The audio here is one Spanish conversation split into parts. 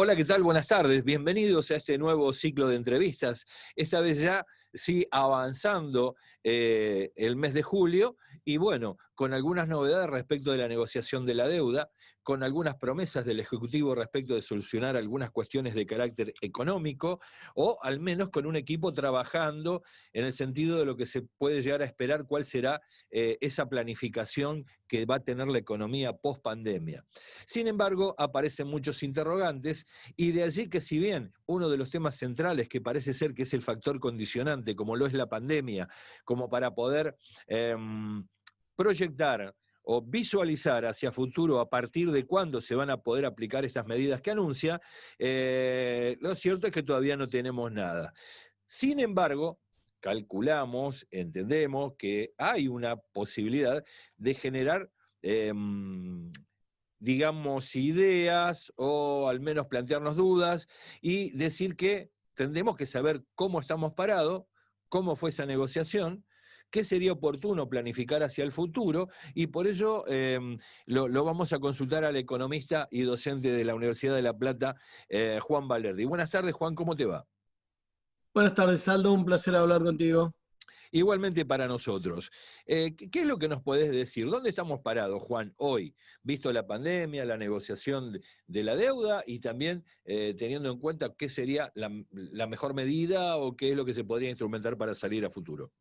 Hola, ¿qué tal? Buenas tardes. Bienvenidos a este nuevo ciclo de entrevistas. Esta vez ya, sí, avanzando el mes de julio y bueno, con algunas novedades respecto de la negociación de la deuda, con algunas promesas del Ejecutivo respecto de solucionar algunas cuestiones de carácter económico o al menos con un equipo trabajando en el sentido de lo que se puede llegar a esperar cuál será esa planificación que va a tener la economía post pandemia. Sin embargo, aparecen muchos interrogantes y de allí que si bien uno de los temas centrales que parece ser que es el factor condicionante, como lo es la pandemia, como para poder proyectar o visualizar hacia futuro a partir de cuándo se van a poder aplicar estas medidas que anuncia, lo cierto es que todavía no tenemos nada. Sin embargo, calculamos, entendemos que hay una posibilidad de generar digamos, ideas o al menos plantearnos dudas y decir que tendremos que saber cómo estamos parados, cómo fue esa negociación, qué sería oportuno planificar hacia el futuro y por ello lo vamos a consultar al economista y docente de la Universidad de La Plata, Juan Valerdi. Buenas tardes, Juan, ¿cómo te va? Buenas tardes, Aldo, un placer hablar contigo. Igualmente para nosotros. ¿Qué es lo que nos podés decir? ¿Dónde estamos parados, Juan, hoy? Visto la pandemia, la negociación de la deuda y también teniendo en cuenta qué sería la mejor medida o qué es lo que se podría instrumentar para salir a futuro.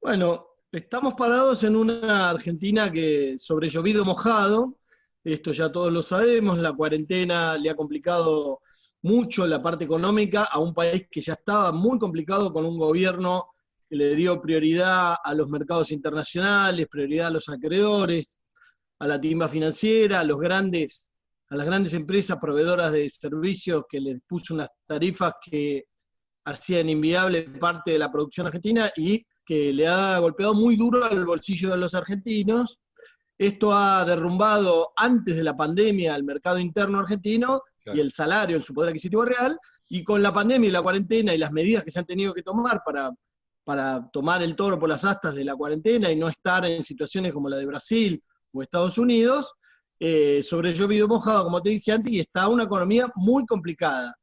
Bueno, estamos parados en una Argentina que sobre llovido mojado, esto ya todos lo sabemos, la cuarentena le ha complicado mucho la parte económica a un país que ya estaba muy complicado con un gobierno que le dio prioridad a los mercados internacionales, prioridad a los acreedores, a la timba financiera, a las grandes empresas proveedoras de servicios que les puso unas tarifas que hacían inviable parte de la producción argentina y que le ha golpeado muy duro al bolsillo de los argentinos. Esto ha derrumbado antes de la pandemia el mercado interno argentino y Claro. el salario en su poder adquisitivo real, y con la pandemia y la cuarentena y las medidas que se han tenido que tomar para tomar el toro por las astas de la cuarentena y no estar en situaciones como la de Brasil o Estados Unidos, sobre llovido mojado, como te dije antes, y está una economía muy complicada.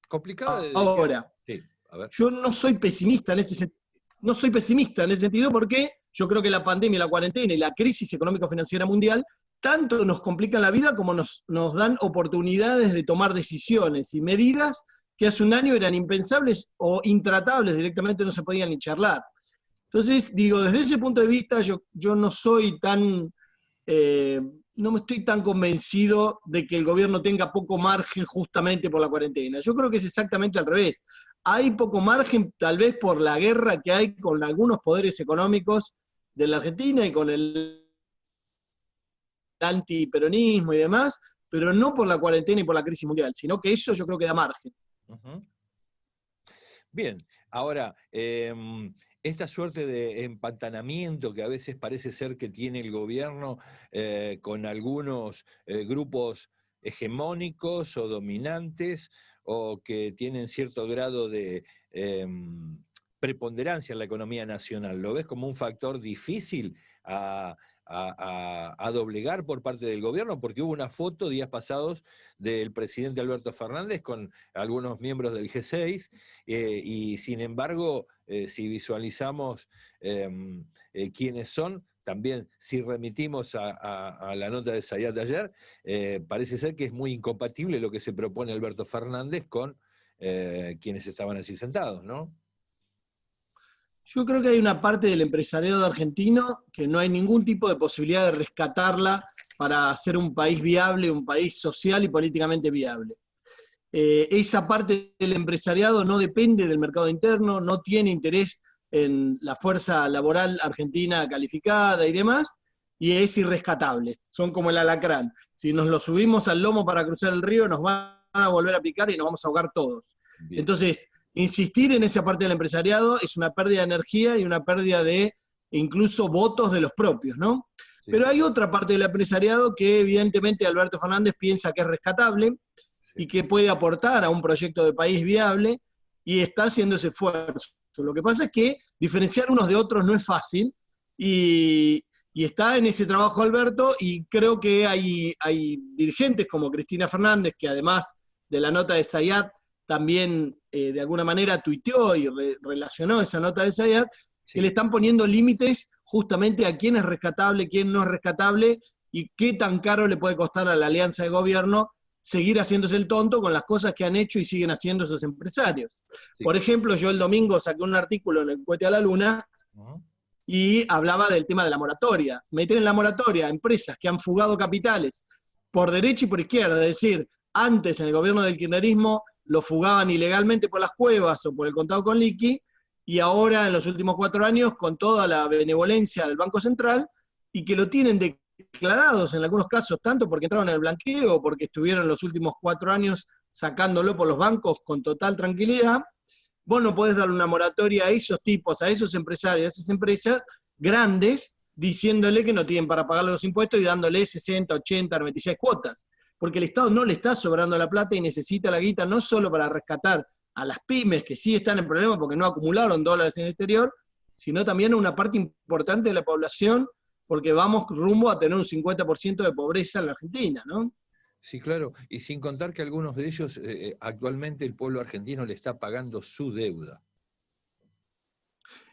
¿Complicada de qué? Ahora, Sí, a ver. yo no soy pesimista en ese sentido. No soy pesimista en ese sentido porque yo creo que la pandemia, la cuarentena y la crisis económico-financiera mundial tanto nos complican la vida como nos dan oportunidades de tomar decisiones y medidas que hace un año eran impensables o intratables, directamente no se podían ni charlar. Entonces, digo, desde ese punto de vista yo no soy tan, no me estoy tan convencido de que el gobierno tenga poco margen justamente por la cuarentena. Yo creo que es exactamente al revés. Hay poco margen tal vez por la guerra que hay con algunos poderes económicos de la Argentina y con el antiperonismo y demás, pero no por la cuarentena y por la crisis mundial, sino que eso yo creo que da margen. Uh-huh. Bien, ahora, esta suerte de empantanamiento que a veces parece ser que tiene el gobierno con algunos grupos hegemónicos o dominantes o que tienen cierto grado de preponderancia en la economía nacional, ¿lo ves como un factor difícil a doblegar por parte del gobierno? Porque hubo una foto días pasados del presidente Alberto Fernández con algunos miembros del G6 y sin embargo, si visualizamos quiénes son, también si remitimos a la nota de Zayat de ayer, parece ser que es muy incompatible lo que se propone Alberto Fernández con quienes estaban así sentados, ¿no? Yo creo que hay una parte del empresariado argentino que no hay ningún tipo de posibilidad de rescatarla para hacer un país viable, un país social y políticamente viable. Esa parte del empresariado no depende del mercado interno, no tiene interés en la fuerza laboral argentina calificada y demás, y es irrescatable. Son como el alacrán. Si nos lo subimos al lomo para cruzar el río, nos van a volver a picar y nos vamos a ahogar todos. Bien. Entonces, insistir en esa parte del empresariado es una pérdida de energía y una pérdida de incluso votos de los propios, ¿no? Sí. Pero hay otra parte del empresariado que evidentemente Alberto Fernández piensa que es rescatable, y que puede aportar a un proyecto de país viable y está haciendo ese esfuerzo. Lo que pasa es que diferenciar unos de otros no es fácil y Y está en ese trabajo Alberto, y creo que hay dirigentes como Cristina Fernández, que además de la nota de Zayat, también de alguna manera tuiteó y relacionó esa nota de Zayat, que le Sí. están poniendo límites justamente a quién es rescatable, quién no es rescatable, y qué tan caro le puede costar a la alianza de gobierno seguir haciéndose el tonto con las cosas que han hecho y siguen haciendo esos empresarios. Sí. Por ejemplo, yo el domingo saqué un artículo en el Cohete a la Luna Ujú. y hablaba del tema de la moratoria. Meter en la moratoria a empresas que han fugado capitales por derecha y por izquierda, es decir, antes en el gobierno del kirchnerismo lo fugaban ilegalmente por las cuevas o por el contado con liqui, y ahora en los últimos 4 años con toda la benevolencia del Banco Central, y que lo tienen declarados en algunos casos, tanto porque entraron en el blanqueo o porque estuvieron los últimos 4 años sacándolo por los bancos con total tranquilidad. Vos no podés darle una moratoria a esos tipos, a esos empresarios, a esas empresas grandes, diciéndole que no tienen para pagar los impuestos y dándole 60, 80, 96 cuotas. Porque el Estado no le está sobrando la plata y necesita la guita no solo para rescatar a las pymes, que sí están en problemas porque no acumularon dólares en el exterior, sino también a una parte importante de la población, porque vamos rumbo a tener un 50% de pobreza en la Argentina, ¿no? Sí, claro. Y sin contar que algunos de ellos, actualmente el pueblo argentino le está pagando su deuda.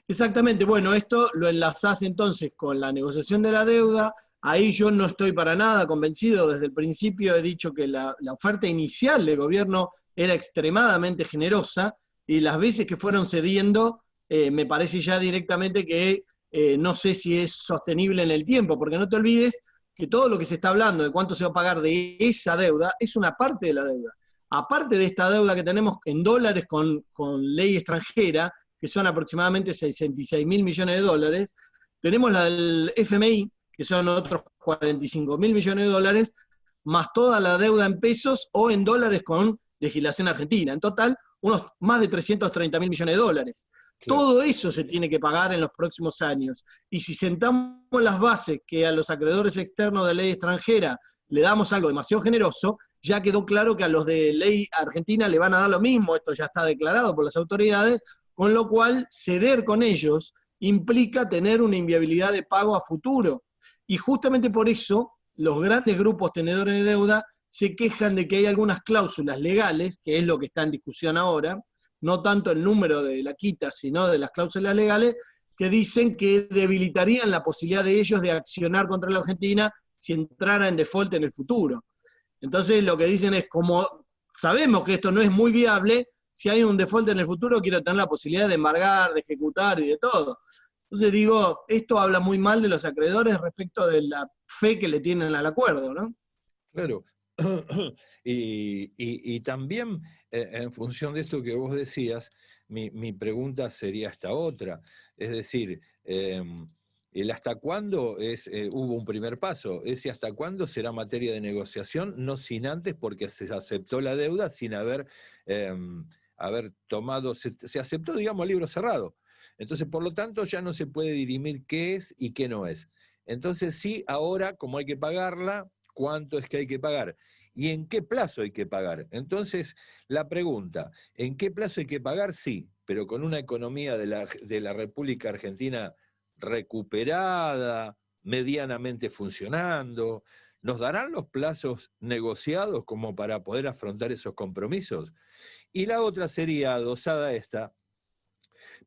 Exactamente, bueno, esto lo enlazás entonces con la negociación de la deuda. Ahí yo no estoy para nada convencido. Desde el principio he dicho que la oferta inicial del gobierno era extremadamente generosa, y las veces que fueron cediendo, me parece ya directamente que no sé si es sostenible en el tiempo, porque no te olvides que todo lo que se está hablando de cuánto se va a pagar de esa deuda es una parte de la deuda. Aparte de esta deuda que tenemos en dólares con ley extranjera, que son aproximadamente 66.000 millones de dólares, tenemos la del FMI, que son otros 45.000 millones de dólares, más toda la deuda en pesos o en dólares con legislación argentina. En total, unos más de 330.000 millones de dólares. Claro. Todo eso se tiene que pagar en los próximos años. Y si sentamos las bases que a los acreedores externos de ley extranjera le damos algo demasiado generoso, ya quedó claro que a los de ley argentina le van a dar lo mismo, esto ya está declarado por las autoridades, con lo cual ceder con ellos implica tener una inviabilidad de pago a futuro. Y justamente por eso los grandes grupos tenedores de deuda se quejan de que hay algunas cláusulas legales, que es lo que está en discusión ahora, no tanto el número de la quita, sino de las cláusulas legales, que dicen que debilitarían la posibilidad de ellos de accionar contra la Argentina si entrara en default en el futuro. Entonces lo que dicen es, como sabemos que esto no es muy viable, si hay un default en el futuro quiero tener la posibilidad de embargar, de ejecutar y de todo. Entonces digo, esto habla muy mal de los acreedores respecto de la fe que le tienen al acuerdo, ¿no? Claro. Y también, en función de esto que vos decías, mi pregunta sería esta otra. Es decir, el hasta cuándo hubo un primer paso. Ese hasta cuándo será materia de negociación, no sin antes, porque se aceptó la deuda sin haber tomado, se aceptó, digamos, a libro cerrado. Entonces, por lo tanto, ya no se puede dirimir qué es y qué no es. Entonces, sí, ahora, como hay que pagarla, ¿cuánto es que hay que pagar? ¿Y en qué plazo hay que pagar? Entonces, la pregunta, ¿en qué plazo hay que pagar? Sí, pero con una economía de la República Argentina recuperada, medianamente funcionando. ¿Nos darán los plazos negociados como para poder afrontar esos compromisos? Y la otra sería, adosada a esta,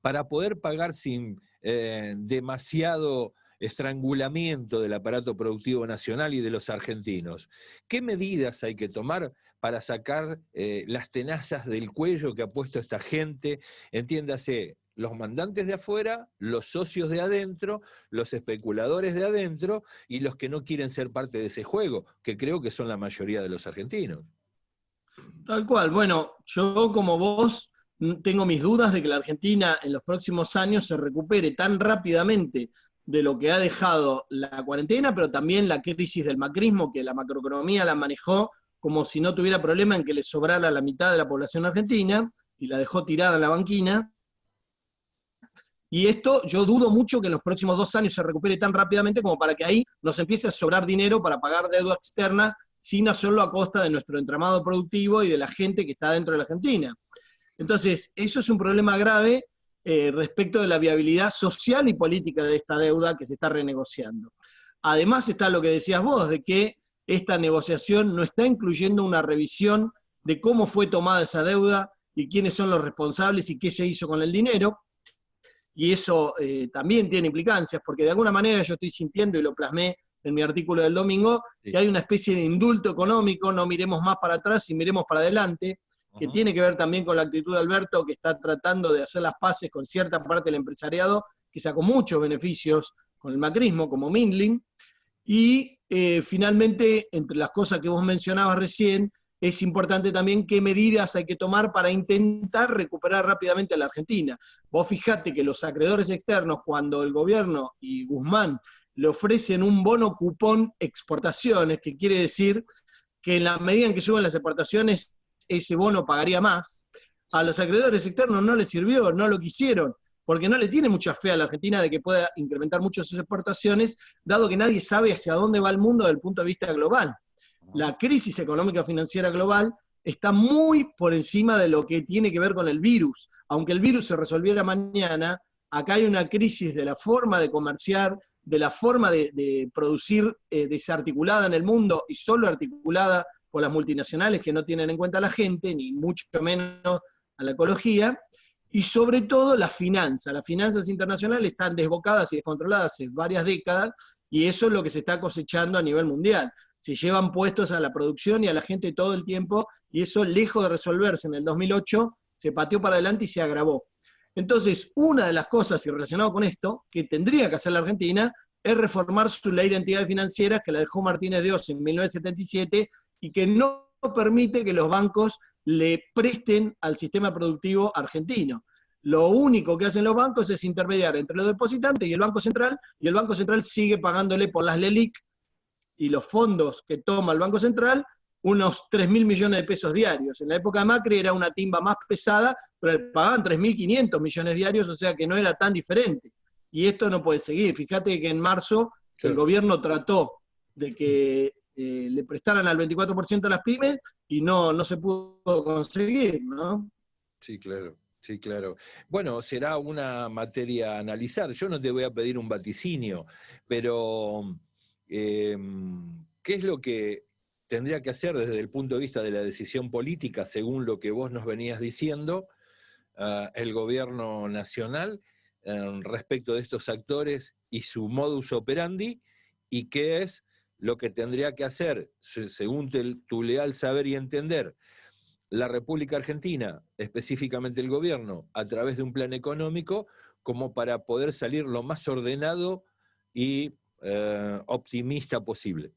para poder pagar sin demasiado estrangulamiento del aparato productivo nacional y de los argentinos. ¿Qué medidas hay que tomar para sacar las tenazas del cuello que ha puesto esta gente? Entiéndase, los mandantes de afuera, los socios de adentro, los especuladores de adentro y los que no quieren ser parte de ese juego, que creo que son la mayoría de los argentinos. Tal cual. Bueno, yo como vos tengo mis dudas de que la Argentina en los próximos años se recupere tan rápidamente de lo que ha dejado la cuarentena, pero también la crisis del macrismo, que la macroeconomía la manejó como si no tuviera problema en que le sobrara la mitad de la población argentina y la dejó tirada en la banquina. Y esto yo dudo mucho que en los próximos 2 años se recupere tan rápidamente como para que ahí nos empiece a sobrar dinero para pagar deuda externa sin hacerlo a costa de nuestro entramado productivo y de la gente que está dentro de la Argentina. Entonces, eso es un problema grave. respecto de la viabilidad social y política de esta deuda que se está renegociando. Además está lo que decías vos, de que esta negociación no está incluyendo una revisión de cómo fue tomada esa deuda y quiénes son los responsables y qué se hizo con el dinero. Y eso también tiene implicancias, porque de alguna manera yo estoy sintiendo, y lo plasmé en mi artículo del domingo, que hay una especie de indulto económico, no miremos más para atrás y miremos para adelante, que tiene que ver también con la actitud de Alberto, que está tratando de hacer las paces con cierta parte del empresariado, que sacó muchos beneficios con el macrismo, como Mindlin. Y finalmente, entre las cosas que vos mencionabas recién, es importante también qué medidas hay que tomar para intentar recuperar rápidamente a la Argentina. Vos fijate que los acreedores externos, cuando el gobierno y Guzmán le ofrecen un bono cupón exportaciones, que quiere decir que en la medida en que suben las exportaciones, ese bono pagaría más, a los acreedores externos no les sirvió, no lo quisieron, porque no le tiene mucha fe a la Argentina de que pueda incrementar mucho sus exportaciones, dado que nadie sabe hacia dónde va el mundo desde el punto de vista global. La crisis económica financiera global está muy por encima de lo que tiene que ver con el virus. Aunque el virus se resolviera mañana, acá hay una crisis de la forma de comerciar, de la forma de producir desarticulada en el mundo y solo articulada por las multinacionales que no tienen en cuenta a la gente, ni mucho menos a la ecología, y sobre todo las finanzas. Las finanzas internacionales están desbocadas y descontroladas hace varias décadas, y eso es lo que se está cosechando a nivel mundial. Se llevan puestos a la producción y a la gente todo el tiempo, y eso, lejos de resolverse en el 2008, se pateó para adelante y se agravó. Entonces, una de las cosas, y relacionado con esto, que tendría que hacer la Argentina, es reformar su ley de entidades financieras, que la dejó Martínez de Oz en 1977, y que no permite que los bancos le presten al sistema productivo argentino. Lo único que hacen los bancos es intermediar entre los depositantes y el Banco Central sigue pagándole por las LELIQ y los fondos que toma el Banco Central unos 3.000 millones de pesos diarios. En la época de Macri era una timba más pesada, pero pagaban 3.500 millones diarios, o sea que no era tan diferente. Y esto no puede seguir. Fíjate que en marzo el gobierno trató de que le prestaran al 24% a las pymes y no se pudo conseguir, ¿no? Sí, claro. Sí, claro. Bueno, será una materia a analizar. Yo no te voy a pedir un vaticinio, pero ¿qué es lo que tendría que hacer desde el punto de vista de la decisión política, según lo que vos nos venías diciendo, el gobierno nacional respecto de estos actores y su modus operandi, y qué es lo que tendría que hacer, según tu leal saber y entender, la República Argentina, específicamente el gobierno, a través de un plan económico, como para poder salir lo más ordenado y optimista posible?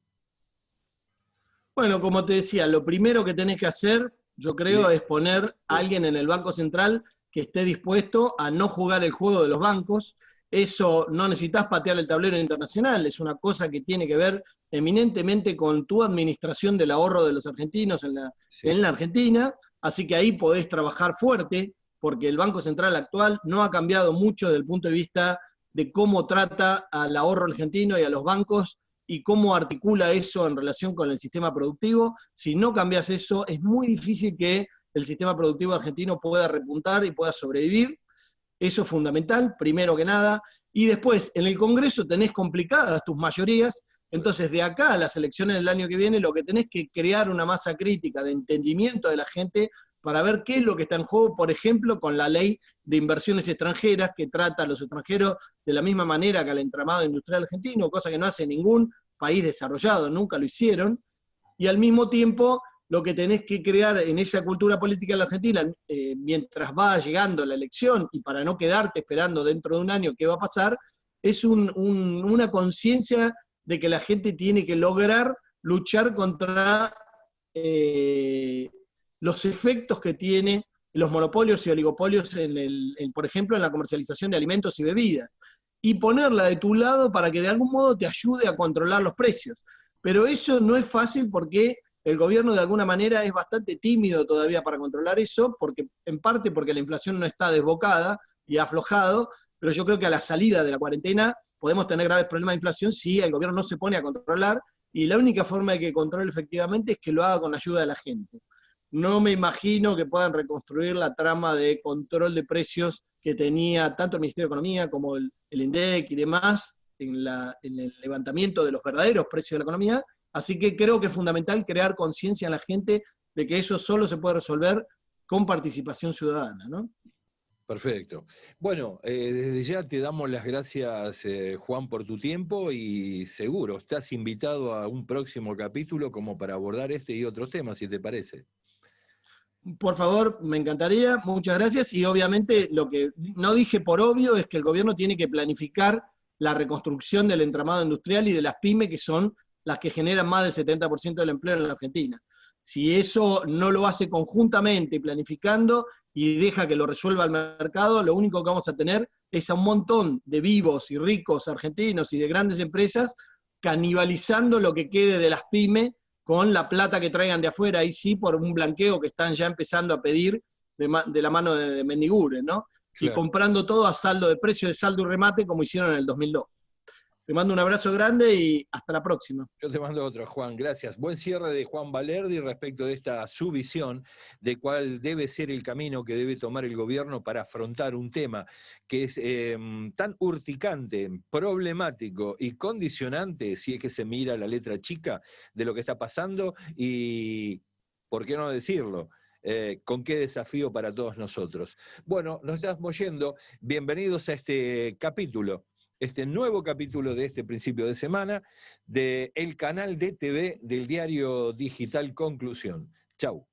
Bueno, como te decía, lo primero que tenés que hacer, yo creo, es poner a alguien en el Banco Central que esté dispuesto a no jugar el juego de los bancos. Eso no necesitas patear el tablero internacional, es una cosa que tiene que ver eminentemente con tu administración del ahorro de los argentinos en la Argentina, así que ahí podés trabajar fuerte, porque el Banco Central actual no ha cambiado mucho desde el punto de vista de cómo trata al ahorro argentino y a los bancos, y cómo articula eso en relación con el sistema productivo. Si no cambias eso, es muy difícil que el sistema productivo argentino pueda repuntar y pueda sobrevivir. Eso es fundamental, primero que nada. Y después, en el Congreso tenés complicadas tus mayorías, entonces de acá a las elecciones del año que viene, lo que tenés que crear una masa crítica de entendimiento de la gente para ver qué es lo que está en juego, por ejemplo, con la ley de inversiones extranjeras, que trata a los extranjeros de la misma manera que al entramado industrial argentino, cosa que no hace ningún país desarrollado, nunca lo hicieron, y al mismo tiempo lo que tenés que crear en esa cultura política de la Argentina, mientras va llegando la elección, y para no quedarte esperando dentro de un año qué va a pasar, es una conciencia de que la gente tiene que lograr luchar contra los efectos que tiene los monopolios y oligopolios, por ejemplo, en la comercialización de alimentos y bebidas, y ponerla de tu lado para que de algún modo te ayude a controlar los precios. Pero eso no es fácil porque el gobierno de alguna manera es bastante tímido todavía para controlar eso, en parte porque la inflación no está desbocada y ha aflojado, pero yo creo que a la salida de la cuarentena podemos tener graves problemas de inflación si el gobierno no se pone a controlar, y la única forma de que controle efectivamente es que lo haga con ayuda de la gente. no me imagino que puedan reconstruir la trama de control de precios que tenía tanto el Ministerio de Economía como el INDEC y demás en el levantamiento de los verdaderos precios de la economía. Así que creo que es fundamental crear conciencia en la gente de que eso solo se puede resolver con participación ciudadana, ¿no? Perfecto. Bueno, desde ya te damos las gracias, Juan, por tu tiempo y seguro estás invitado a un próximo capítulo como para abordar este y otros temas, si te parece. Por favor, me encantaría, muchas gracias. Y obviamente lo que no dije por obvio es que el gobierno tiene que planificar la reconstrucción del entramado industrial y de las pymes, que son las que generan más del 70% del empleo en la Argentina. Si eso no lo hace conjuntamente y planificando y deja que lo resuelva el mercado, lo único que vamos a tener es a un montón de vivos y ricos argentinos y de grandes empresas canibalizando lo que quede de las pymes con la plata que traigan de afuera, ahí sí, por un blanqueo que están ya empezando a pedir de la mano de Mendigure, ¿no? Claro. Y comprando todo a saldo de precio, de saldo y remate, como hicieron en el 2002. Te mando un abrazo grande y hasta la próxima. Yo te mando otro, Juan, gracias. Buen cierre de Juan Valerdi respecto de esta su visión de cuál debe ser el camino que debe tomar el gobierno para afrontar un tema que es tan urticante, problemático y condicionante, si es que se mira la letra chica de lo que está pasando y, ¿por qué no decirlo?, con qué desafío para todos nosotros. Bueno, nos estamos yendo. Bienvenidos a este capítulo. Este nuevo capítulo de este principio de semana del canal de TV del diario digital Conclusión. Chau.